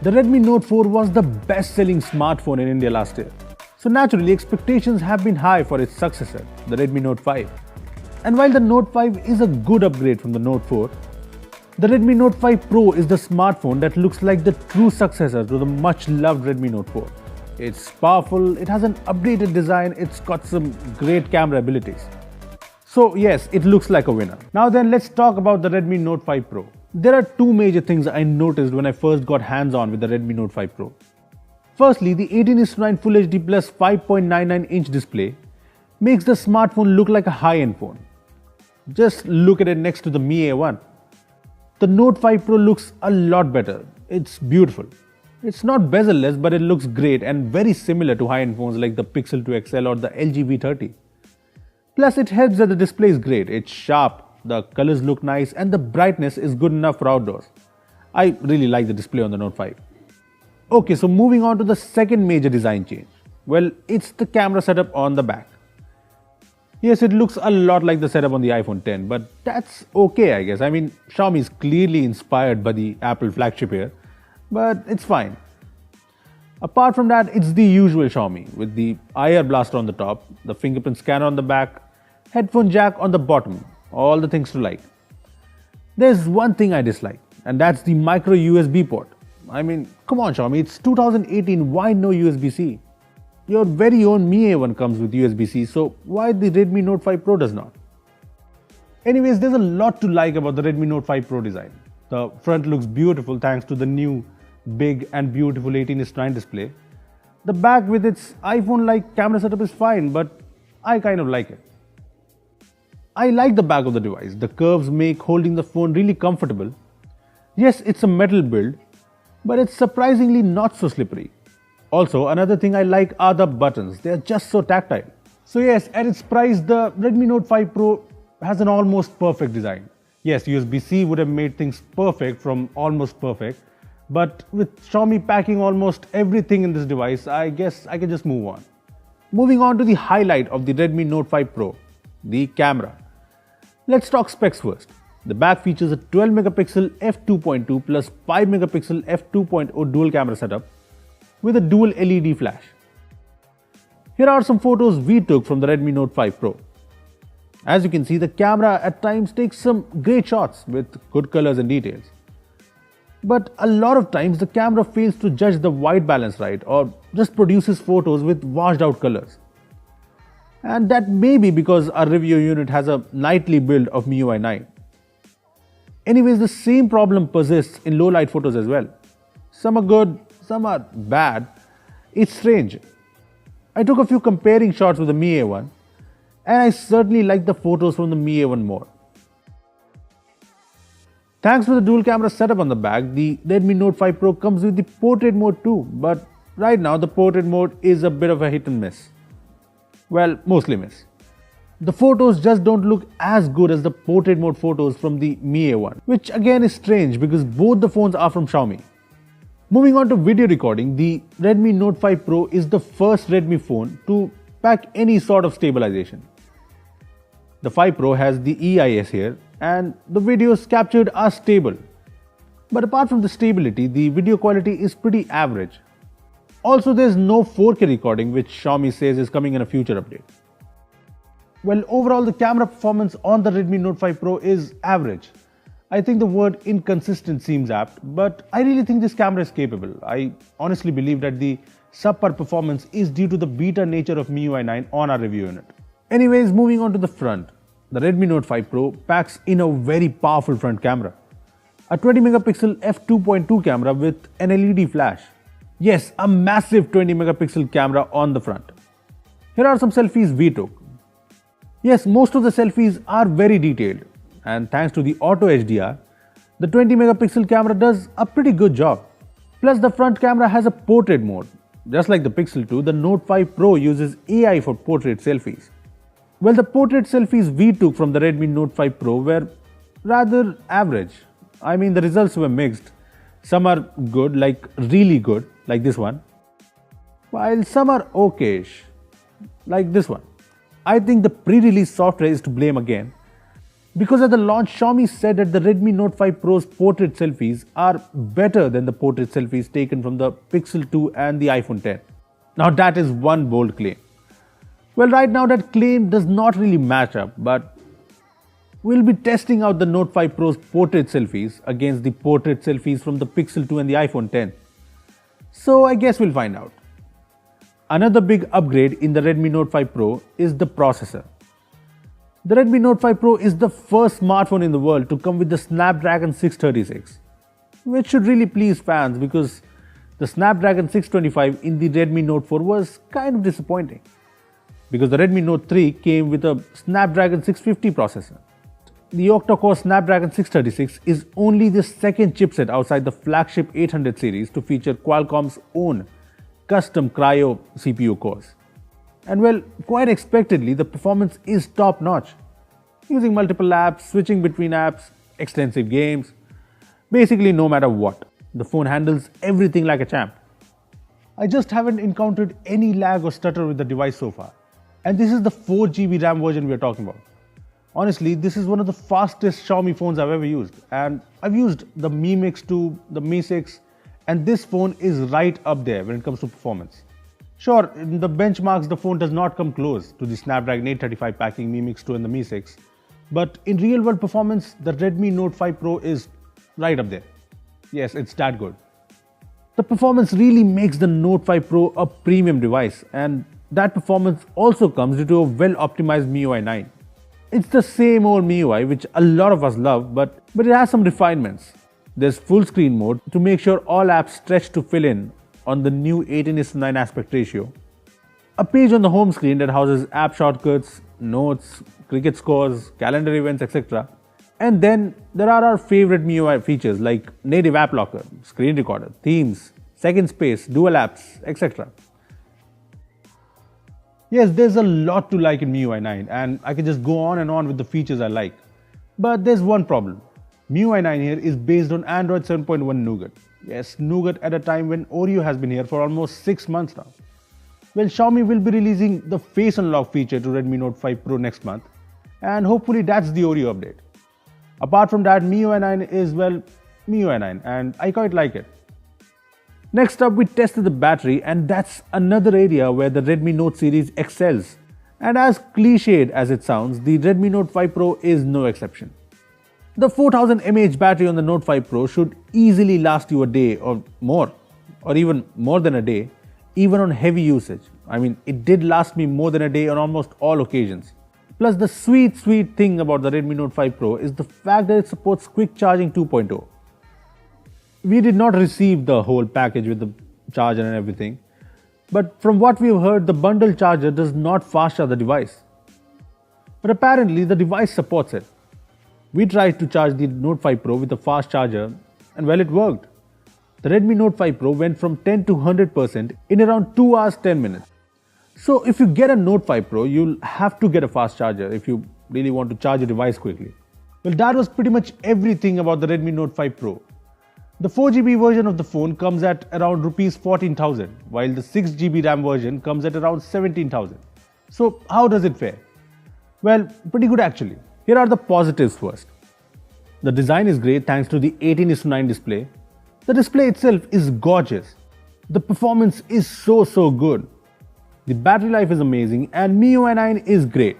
The Redmi Note 4 was the best-selling smartphone in India last year. So naturally, expectations have been high for its successor, the Redmi Note 5. And while the Note 5 is a good upgrade from the Note 4, the Redmi Note 5 Pro is the smartphone that looks like the true successor to the much-loved Redmi Note 4. It's powerful, it has an updated design, it's got some great camera abilities. So yes, it looks like a winner. Now then, let's talk about the Redmi Note 5 Pro. There are two major things I noticed when I first got hands-on with the Redmi Note 5 Pro. Firstly, the 18:9 Full HD Plus 5.99-inch display makes the smartphone look like a high-end phone. Just look at it next to the Mi A1. The Note 5 Pro looks a lot better. It's beautiful. It's not bezel-less, but it looks great and very similar to high-end phones like the Pixel 2 XL or the LG V30. Plus, it helps that the display is great. It's sharp, the colors look nice, and the brightness is good enough for outdoors. I really like the display on the Note 5. Okay, so moving on to the second major design change. Well, it's the camera setup on the back. Yes, it looks a lot like the setup on the iPhone X, but that's okay, I guess. I mean, Xiaomi is clearly inspired by the Apple flagship here, but it's fine. Apart from that, it's the usual Xiaomi with the IR blaster on the top, the fingerprint scanner on the back, headphone jack on the bottom, all the things to like. There's one thing I dislike, and that's the micro USB port. I mean, come on Xiaomi, it's 2018, why no USB-C? Your very own Mi A1 comes with USB-C, so why the Redmi Note 5 Pro does not? Anyways, there's a lot to like about the Redmi Note 5 Pro design. The front looks beautiful thanks to the new big and beautiful 18:9 display. The back with its iPhone-like camera setup is fine, but I kind of like it. I like the back of the device. The curves make holding the phone really comfortable. Yes, it's a metal build, but it's surprisingly not so slippery. Also, another thing I like are the buttons. They are just so tactile. So yes, at its price, the Redmi Note 5 Pro has an almost perfect design. Yes, USB-C would have made things perfect from almost perfect, but with Xiaomi packing almost everything in this device, I guess I can just move on. Moving on to the highlight of the Redmi Note 5 Pro, the camera. Let's talk specs first. The back features a 12 megapixel f2.2 plus 5 megapixel f2.0 dual camera setup with a dual LED flash. Here are some photos we took from the Redmi Note 5 Pro. As you can see, the camera at times takes some great shots with good colors and details. But a lot of times the camera fails to judge the white balance right or just produces photos with washed out colors. And that may be because our review unit has a nightly build of MIUI 9. Anyways, the same problem persists in low light photos as well. Some are good, some are bad. It's strange. I took a few comparing shots with the Mi A1 and I certainly like the photos from the Mi A1 more. Thanks to the dual camera setup on the back, the Redmi Note 5 Pro comes with the portrait mode too, but right now the portrait mode is a bit of a hit and miss. Well, mostly miss. The photos just don't look as good as the portrait mode photos from the Mi A1, which again is strange because both the phones are from Xiaomi. Moving on to video recording, the Redmi Note 5 Pro is the first Redmi phone to pack any sort of stabilization. The 5 Pro has the EIS here and the videos captured are stable. But apart from the stability, the video quality is pretty average. Also, there's no 4K recording, which Xiaomi says is coming in a future update. Well, overall the camera performance on the Redmi Note 5 Pro is average. I think the word inconsistent seems apt, but I really think this camera is capable. I honestly believe that the subpar performance is due to the beta nature of MIUI 9 on our review unit. Anyways, moving on to the front. The Redmi Note 5 Pro packs in a very powerful front camera. A 20 megapixel f2.2 camera with an LED flash. Yes, a massive 20 megapixel camera on the front. Here are some selfies we took. Yes, most of the selfies are very detailed, and thanks to the auto HDR, the 20 megapixel camera does a pretty good job. Plus, the front camera has a portrait mode. Just like the Pixel 2, the Note 5 Pro uses AI for portrait selfies. Well, the portrait selfies we took from the Redmi Note 5 Pro were rather average. I mean, the results were mixed. Some are good, like really good, like this one, while some are okayish, like this one. I think the pre-release software is to blame again. Because at the launch, Xiaomi said that the Redmi Note 5 Pro's portrait selfies are better than the portrait selfies taken from the Pixel 2 and the iPhone 10. Now that is one bold claim. Well, right now that claim does not really match up, but we'll be testing out the Note 5 Pro's portrait selfies against the portrait selfies from the Pixel 2 and the iPhone 10. So I guess we'll find out. Another big upgrade in the Redmi Note 5 Pro is the processor. The Redmi Note 5 Pro is the first smartphone in the world to come with the Snapdragon 636, which should really please fans because the Snapdragon 625 in the Redmi Note 4 was kind of disappointing because the Redmi Note 3 came with a Snapdragon 650 processor. The octa-core Snapdragon 636 is only the second chipset outside the flagship 800 series to feature Qualcomm's own custom Cryo CPU cores. And well, quite expectedly, the performance is top-notch. Using multiple apps, switching between apps, extensive games, basically no matter what, the phone handles everything like a champ. I just haven't encountered any lag or stutter with the device so far. And this is the 4GB RAM version we are talking about. Honestly, this is one of the fastest Xiaomi phones I've ever used. And I've used the Mi Mix 2, the Mi 6, and this phone is right up there when it comes to performance. Sure, in the benchmarks, the phone does not come close to the Snapdragon 835 packing Mi Mix 2 and the Mi 6. But in real-world performance, the Redmi Note 5 Pro is right up there. Yes, it's that good. The performance really makes the Note 5 Pro a premium device, and that performance also comes due to a well-optimized MIUI 9. It's the same old MIUI which a lot of us love, but it has some refinements. There's full screen mode to make sure all apps stretch to fill in on the new 18:9 aspect ratio. A page on the home screen that houses app shortcuts, notes, cricket scores, calendar events, etc. And then there are our favorite MIUI features like native app locker, screen recorder, themes, second space, dual apps, etc. Yes, there's a lot to like in MIUI 9 and I can just go on and on with the features I like. But there's one problem. MIUI 9 here is based on Android 7.1 Nougat. Yes, Nougat at a time when Oreo has been here for almost 6 months now. Well, Xiaomi will be releasing the Face Unlock feature to Redmi Note 5 Pro next month, and hopefully that's the Oreo update. Apart from that, MIUI 9 is, well, MIUI 9, and I quite like it. Next up, we tested the battery, and that's another area where the Redmi Note series excels. And as cliched as it sounds, the Redmi Note 5 Pro is no exception. The 4000 mAh battery on the Note 5 Pro should easily last you a day or more, or even more than a day, even on heavy usage. I mean, it did last me more than a day on almost all occasions. Plus, the sweet thing about the Redmi Note 5 Pro is the fact that it supports Quick Charging 2.0. We did not receive the whole package with the charger and everything, but from what we've heard, the bundle charger does not fast charge the device. But apparently, the device supports it. We tried to charge the Note 5 Pro with a fast charger, and well, it worked. The Redmi Note 5 Pro went from 10 to 100% in around 2 hours 10 minutes. So if you get a Note 5 Pro, you'll have to get a fast charger if you really want to charge your device quickly. Well, that was pretty much everything about the Redmi Note 5 Pro. The 4GB version of the phone comes at around Rs 14,000, while the 6GB RAM version comes at around 17,000. So how does it fare? Well, pretty good actually. Here are the positives first. The design is great thanks to the 18:9 display. The display itself is gorgeous. The performance is so good. The battery life is amazing and MIUI 9 is great.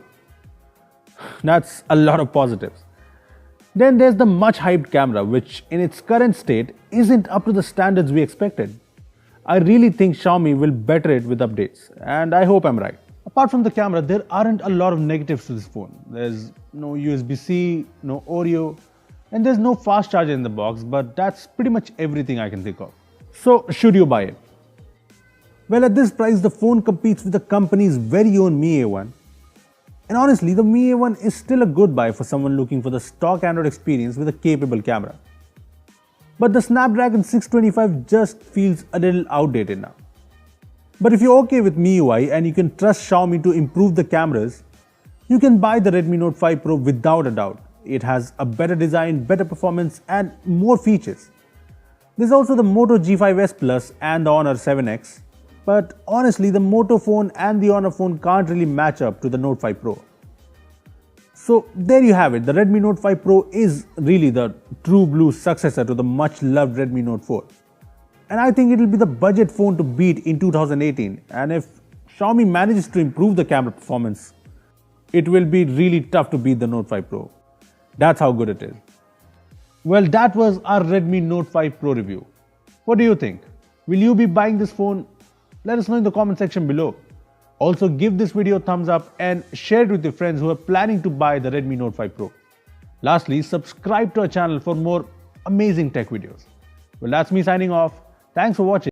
That's a lot of positives. Then there's the much hyped camera, which in its current state isn't up to the standards we expected. I really think Xiaomi will better it with updates, and I hope I'm right. Apart from the camera, there aren't a lot of negatives to this phone. There's no USB-C, no Oreo, and there's no fast charger in the box, but that's pretty much everything I can think of. So, should you buy it? Well, at this price, the phone competes with the company's very own Mi A1. And honestly, the Mi A1 is still a good buy for someone looking for the stock Android experience with a capable camera. But the Snapdragon 625 just feels a little outdated now. But if you're okay with MIUI and you can trust Xiaomi to improve the cameras, you can buy the Redmi Note 5 Pro without a doubt. It has a better design, better performance and more features. There's also the Moto G5s Plus and the Honor 7X. But honestly, the Moto phone and the Honor phone can't really match up to the Note 5 Pro. So there you have it. The Redmi Note 5 Pro is really the true blue successor to the much loved Redmi Note 4. And I think it will be the budget phone to beat in 2018. And if Xiaomi manages to improve the camera performance, it will be really tough to beat the Note 5 Pro. That's how good it is. Well, that was our Redmi Note 5 Pro review. What do you think? Will you be buying this phone? Let us know in the comment section below. Also, give this video a thumbs up and share it with your friends who are planning to buy the Redmi Note 5 Pro. Lastly, subscribe to our channel for more amazing tech videos. Well, that's me signing off. Thanks for watching.